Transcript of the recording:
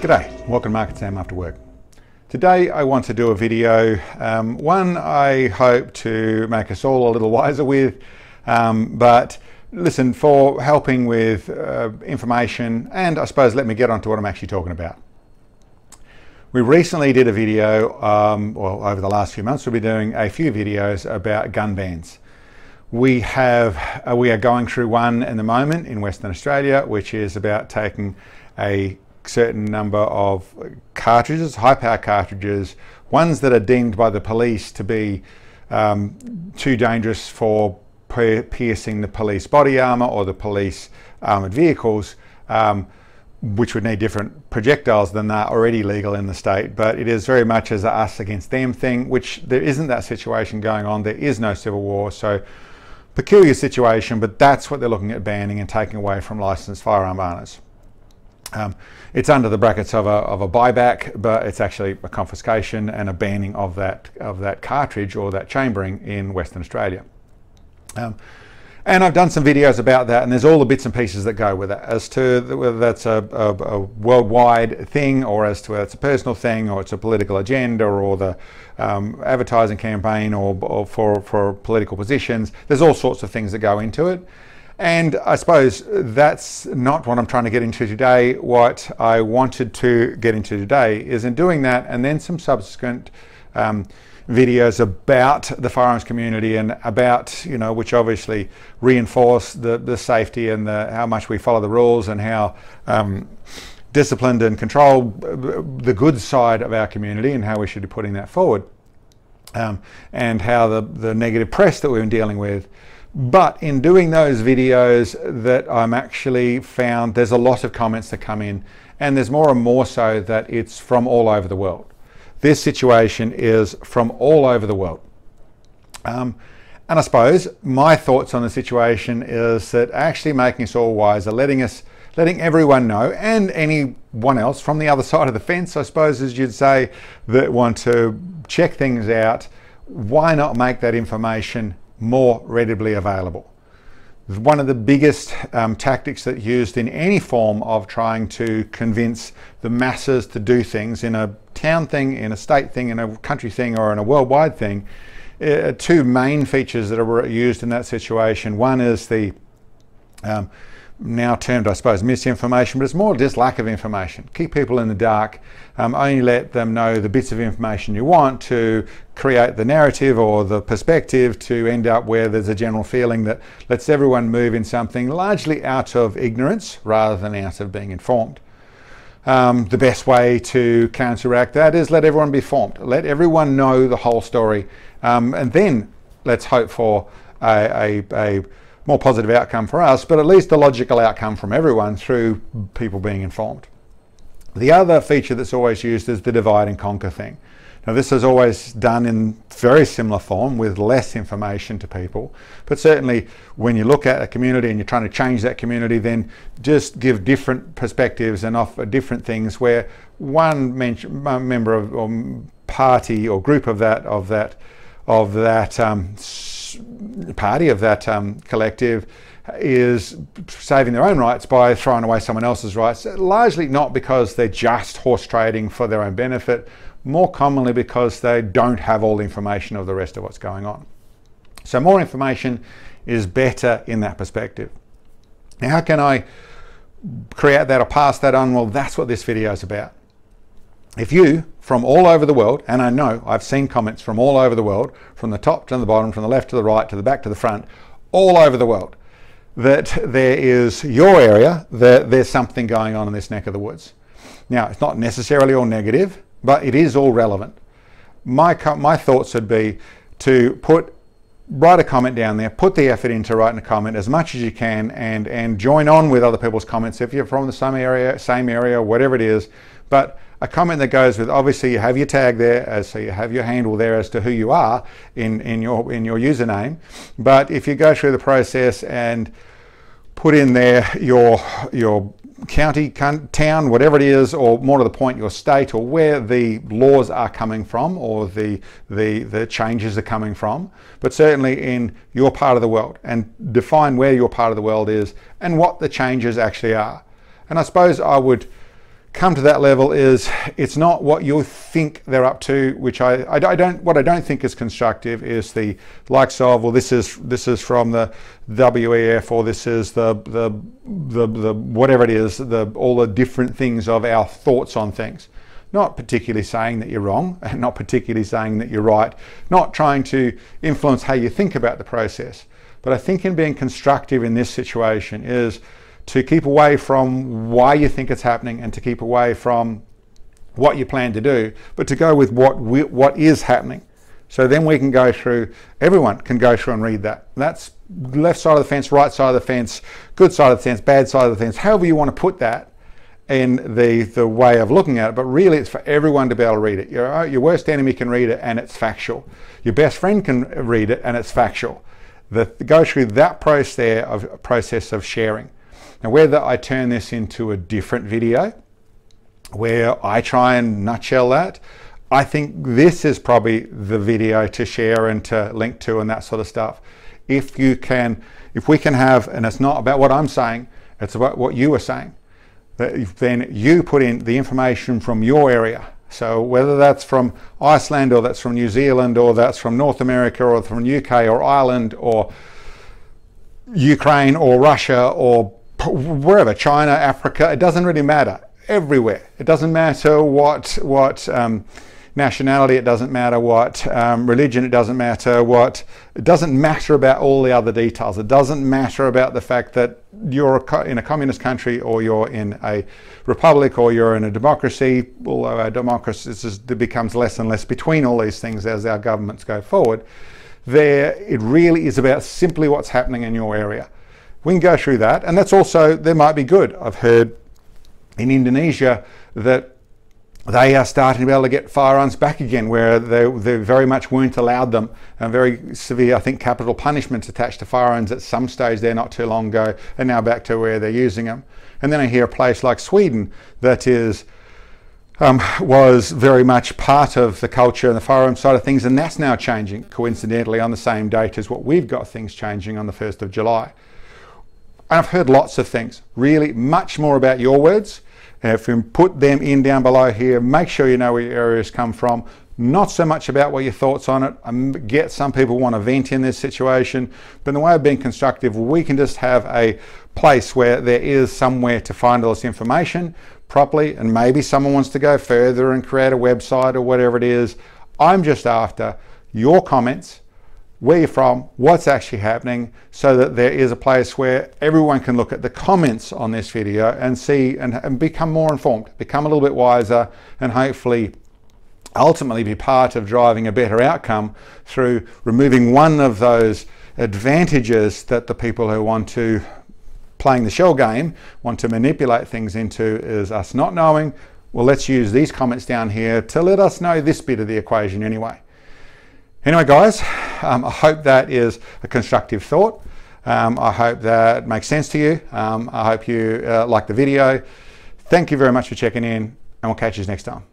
G'day, welcome to Market Sam After Work. Today I want to do a video, one I hope to make us all a little wiser with, but listen, for helping with information, and I suppose let me get on to what I'm actually talking about. We recently did a video, well, over the last few months we'll be doing a few videos about gun bans. We are going through one in the moment in Western Australia, which is about taking a certain number of cartridges, high power cartridges, ones that are deemed by the police to be too dangerous for piercing the police body armour or the police armoured vehicles, which would need different projectiles than that already legal in the state. But it is very much as a us against them thing, which there isn't that situation going on. There is no civil war, so peculiar situation, but that's what they're looking at banning and taking away from licensed firearm owners. It's under the brackets of a buyback, but it's actually a confiscation and a banning of that cartridge or that chambering in Western Australia. And I've done some videos about that, and there's all the bits and pieces that go with it, as to whether that's a worldwide thing, or as to whether it's a personal thing, or it's a political agenda, or the advertising campaign, or for political positions. There's all sorts of things that go into it. And I suppose that's not what I'm trying to get into today. What I wanted to get into today is, in doing that, and then some subsequent videos about the firearms community and about, you know, which obviously reinforce the safety and how much we follow the rules and how disciplined and controlled the good side of our community and how we should be putting that forward, and how the negative press that we've been dealing with. But in doing those videos, that I'm actually found there's a lot of comments that come in, and there's more and more so that it's from all over the world. This situation is from all over the world. And I suppose my thoughts on the situation is that actually making us all wiser, letting everyone know, and anyone else from the other side of the fence, I suppose, as you'd say, that want to check things out, why not make that information more readily available? One of the biggest tactics that's used in any form of trying to convince the masses to do things, in a town thing, in a state thing, in a country thing, or in a worldwide thing, two main features that are used in that situation. One is the now termed, I suppose, misinformation, but it's more just lack of information. Keep people in the dark, only let them know the bits of information you want to create the narrative or the perspective, to end up where there's a general feeling that lets everyone move in something largely out of ignorance rather than out of being informed. The best way to counteract that is let everyone be informed. Let everyone know the whole story, and then let's hope for a more positive outcome for us, but at least a logical outcome from everyone through people being informed. The other feature that's always used is the divide and conquer thing. Now, this is always done in very similar form with less information to people, but certainly when you look at a community and you're trying to change that community, then just give different perspectives and offer different things, where one member of, or party or group of that party, of that collective, is saving their own rights by throwing away someone else's rights, largely not because they're just horse trading for their own benefit, more commonly because they don't have all the information of the rest of what's going on. So more information is better in that perspective. Now, how can I create that or pass that on? Well, that's what this video is about. If you, from all over the world, and I know I've seen comments from all over the world, from the top to the bottom, from the left to the right, to the back to the front, all over the world, that there is your area, that there's something going on in this neck of the woods. Now, it's not necessarily all negative, but it is all relevant. My thoughts would be to write a comment down there, put the effort into writing a comment as much as you can, and join on with other people's comments if you're from the same area, whatever it is. But a comment that goes with, obviously you have your tag there, so you have your handle there as to who you are in your username. But if you go through the process and put in there your county, town, whatever it is, or more to the point, your state, or where the laws are coming from, or the changes are coming from, but certainly in your part of the world, and define where your part of the world is and what the changes actually are. And I suppose I would come to that level is it's not what you think they're up to, which I don't think is constructive is the likes of, well, this is from the WEF, or this is the whatever it is, all the different things of our thoughts on things. Not particularly saying that you're wrong, and not particularly saying that you're right, not trying to influence how you think about the process. But I think in being constructive in this situation is to keep away from why you think it's happening, and to keep away from what you plan to do, but to go with what is happening. So then we can go through, everyone can go through and read that. That's left side of the fence, right side of the fence, good side of the fence, bad side of the fence, however you want to put that in the way of looking at it. But really it's for everyone to be able to read it. Your worst enemy can read it and it's factual. Your best friend can read it and it's factual. Go through that process of sharing. Now, whether I turn this into a different video where I try and nutshell that, I think this is probably the video to share and to link to and that sort of stuff. If we can have, and it's not about what I'm saying, it's about what you are saying, then you put in the information from your area. So whether that's from Iceland, or that's from New Zealand, or that's from North America, or from UK or Ireland or Ukraine or Russia or wherever, China, Africa, it doesn't really matter. Everywhere. It doesn't matter what nationality, it doesn't matter what religion, it doesn't matter it doesn't matter about all the other details. It doesn't matter about the fact that you're in a communist country, or you're in a republic, or you're in a democracy, although our democracy becomes less and less between all these things as our governments go forward. It really is about simply what's happening in your area. We can go through that, and that's also, there might be good. I've heard in Indonesia that they are starting to be able to get firearms back again, where they very much weren't allowed them, and very severe, I think, capital punishments attached to firearms at some stage there not too long ago, and now back to where they're using them. And then I hear a place like Sweden that was very much part of the culture and the firearm side of things, and that's now changing, coincidentally, on the same date as what we've got things changing on the 1st of July. I've heard lots of things, really much more about your words. If you put them in down below here, make sure you know where your areas come from. Not so much about what your thoughts on it. I get some people want to vent in this situation, but in the way of being constructive, we can just have a place where there is somewhere to find all this information properly, and maybe someone wants to go further and create a website or whatever it is. I'm just after your comments, where you're from, what's actually happening, so that there is a place where everyone can look at the comments on this video and see and become more informed, become a little bit wiser, and hopefully ultimately be part of driving a better outcome through removing one of those advantages that the people who want to, playing the shell game, want to manipulate things into, is us not knowing, well, let's use these comments down here to let us know this bit of the equation anyway. Anyway, guys, I hope that is a constructive thought. I hope that makes sense to you. I hope you like the video. Thank you very much for checking in, and we'll catch you next time.